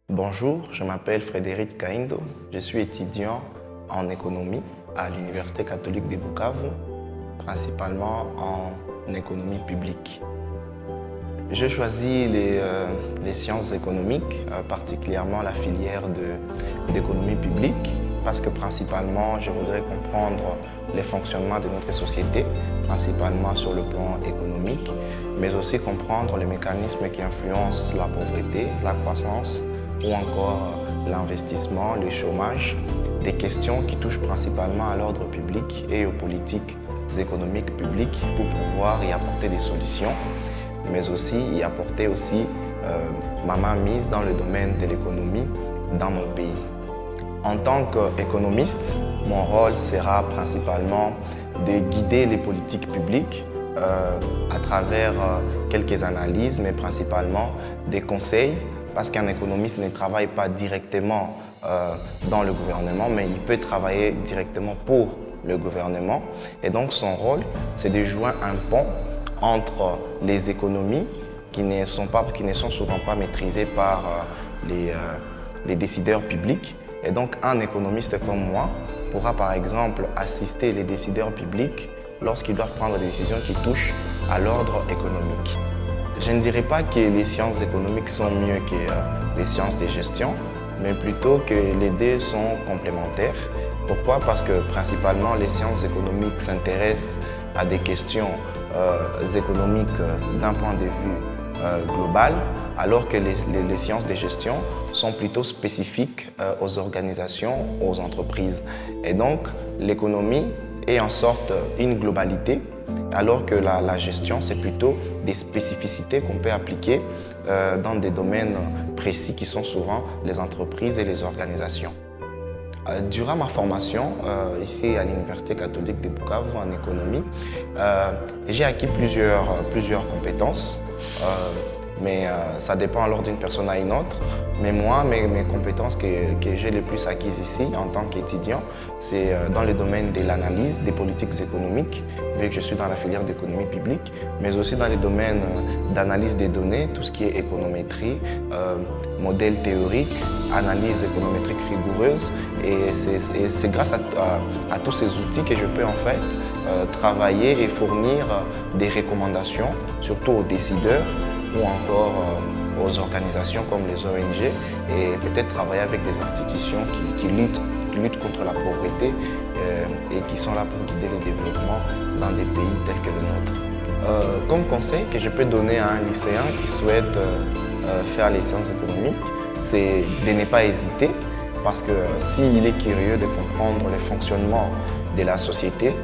Bonjour, je m'appelle Frédéric Kaindo. Je suis étudiant en économie à l'Université catholique de Bukavu, principalement en économie publique. J'ai choisi les sciences économiques, particulièrement la filière d'économie publique, parce que principalement je voudrais comprendre les fonctionnements de notre société, principalement sur le plan économique, mais aussi comprendre les mécanismes qui influencent la pauvreté, la croissance ou encore l'investissement, le chômage, des questions qui touchent principalement à l'ordre public et aux politiques économiques publiques pour pouvoir y apporter des solutions, mais aussi y apporter ma main mise dans le domaine de l'économie dans mon pays. En tant qu'économiste, mon rôle sera principalement de guider les politiques publiques à travers quelques analyses, mais principalement des conseils, parce qu'un économiste ne travaille pas directement dans le gouvernement, mais il peut travailler directement pour le gouvernement. Et donc son rôle, c'est de jouer un pont entre les économies qui ne sont souvent pas maîtrisées par les décideurs publics. Et donc un économiste comme moi pourra par exemple assister les décideurs publics lorsqu'ils doivent prendre des décisions qui touchent à l'ordre économique. Je ne dirais pas que les sciences économiques sont mieux que les sciences de gestion, mais plutôt que les deux sont complémentaires. Pourquoi? Parce que principalement les sciences économiques s'intéressent à des questions économiques d'un point de vue global, alors que les sciences de gestion sont plutôt spécifiques aux organisations, aux entreprises. Et donc l'économie est en sorte une globalité, alors que la gestion, c'est plutôt des spécificités qu'on peut appliquer dans des domaines précis qui sont souvent les entreprises et les organisations. Durant ma formation ici à l'Université catholique de Bukavu en économie, j'ai acquis plusieurs compétences, mais ça dépend alors d'une personne à une autre. Mais moi, mes compétences que j'ai les plus acquises ici en tant qu'étudiant, c'est dans le domaine de l'analyse des politiques économiques, vu que je suis dans la filière d'économie publique, mais aussi dans les domaines d'analyse des données, tout ce qui est économétrie, modèle théorique, analyse économétrique rigoureuse. Et c'est grâce à tous ces outils que je peux en fait travailler et fournir des recommandations, surtout aux décideurs ou encore aux organisations comme les ONG, et peut-être travailler avec des institutions qui luttent contre la pauvreté et qui sont là pour guider le développement dans des pays tels que le nôtre. Comme conseil que je peux donner à un lycéen qui souhaite faire les sciences économiques, c'est de ne pas hésiter, parce que s'il est curieux de comprendre le fonctionnement de la société,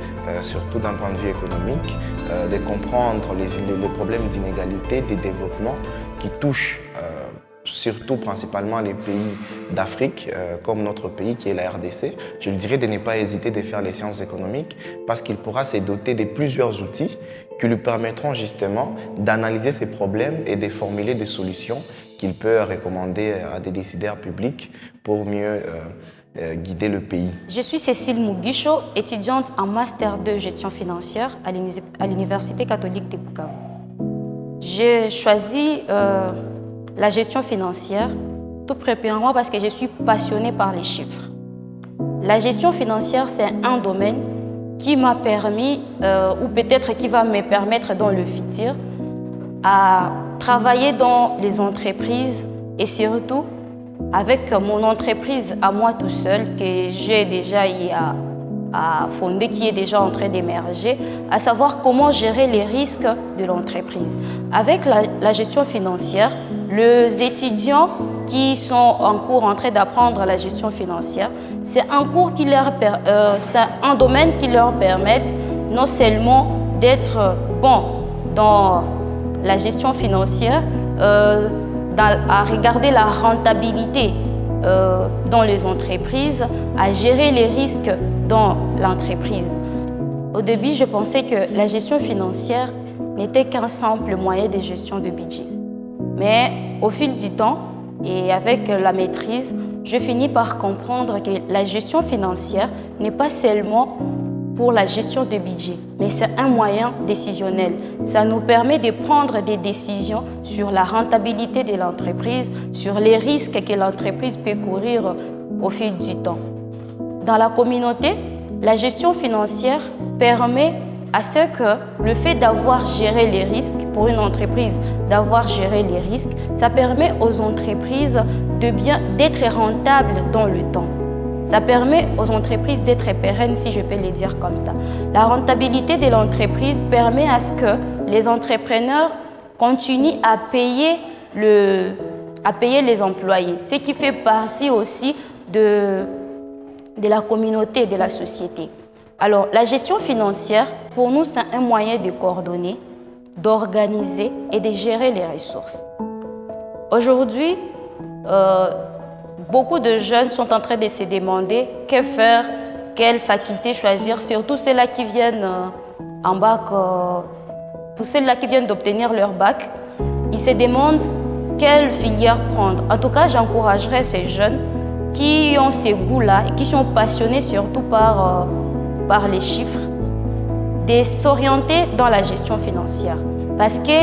surtout d'un point de vue économique, de comprendre les problèmes d'inégalité, de développement qui touchent surtout principalement les pays d'Afrique, comme notre pays qui est la RDC, je lui dirais de ne pas hésiter de faire les sciences économiques, parce qu'il pourra se doter de plusieurs outils qui lui permettront justement d'analyser ces problèmes et de formuler des solutions qu'il peut recommander à des décideurs publics pour mieux guider le pays. Je suis Cécile Mugisho, étudiante en Master 2 Gestion financière à l'Université catholique de Bukavu. J'ai choisi la gestion financière tout premièrement parce que je suis passionnée par les chiffres. La gestion financière, c'est un domaine qui m'a permis, ou peut-être qui va me permettre dans le futur, à travailler dans les entreprises et surtout avec mon entreprise à moi tout seul que j'ai déjà eu à fonder, qui est déjà en train d'émerger, à savoir comment gérer les risques de l'entreprise. Avec la gestion financière, les étudiants qui sont en cours en train d'apprendre la gestion financière, c'est un domaine qui leur permet non seulement d'être bon dans la gestion financière, à regarder la rentabilité dans les entreprises, à gérer les risques dans l'entreprise. Au début, je pensais que la gestion financière n'était qu'un simple moyen de gestion de budget. Mais au fil du temps et avec la maîtrise, je finis par comprendre que la gestion financière n'est pas seulement pour la gestion de budget, mais c'est un moyen décisionnel. Ça nous permet de prendre des décisions sur la rentabilité de l'entreprise, sur les risques que l'entreprise peut courir au fil du temps. Dans la communauté, la gestion financière permet à ce que le fait d'avoir géré les risques, pour une entreprise d'avoir géré les risques, ça permet aux entreprises d'être rentables dans le temps. Ça permet aux entreprises d'être pérennes, si je peux le dire comme ça. La rentabilité de l'entreprise permet à ce que les entrepreneurs continuent à payer les employés, ce qui fait partie aussi de la communauté, de la société. Alors, la gestion financière, pour nous, c'est un moyen de coordonner, d'organiser et de gérer les ressources. Aujourd'hui, beaucoup de jeunes sont en train de se demander que faire, quelle faculté choisir, surtout ceux-là qui viennent en bac, pour ceux-là qui viennent d'obtenir leur bac. Ils se demandent quelle filière prendre. En tout cas, j'encouragerais ces jeunes qui ont ces goûts-là et qui sont passionnés surtout par les chiffres, de s'orienter dans la gestion financière. Parce que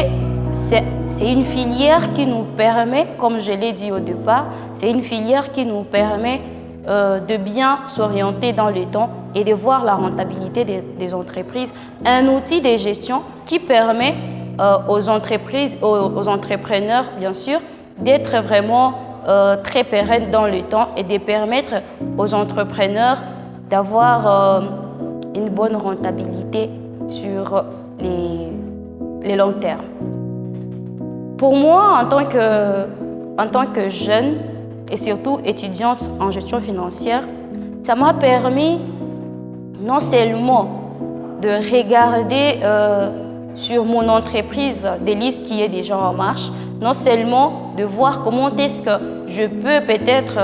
c'est une filière qui nous permet, comme je l'ai dit au départ, c'est une filière qui nous permet de bien s'orienter dans le temps et de voir la rentabilité des entreprises. Un outil de gestion qui permet aux entreprises, aux entrepreneurs, bien sûr, d'être vraiment très pérennes dans le temps et de permettre aux entrepreneurs d'avoir une bonne rentabilité sur les longs termes. Pour moi, en tant que jeune et surtout étudiante en gestion financière, ça m'a permis non seulement de regarder sur mon entreprise des listes qui est déjà en marche, non seulement de voir comment est-ce que je peux peut-être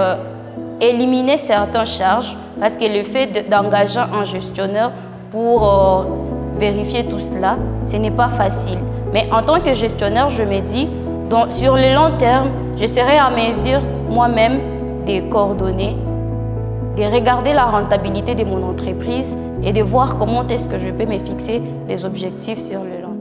éliminer certaines charges, parce que le fait d'engager un gestionnaire pour vérifier tout cela, ce n'est pas facile. Mais en tant que gestionnaire, je me dis, donc, sur le long terme, je serai en mesure moi-même de coordonner, de regarder la rentabilité de mon entreprise et de voir comment est-ce que je peux me fixer des objectifs sur le long terme.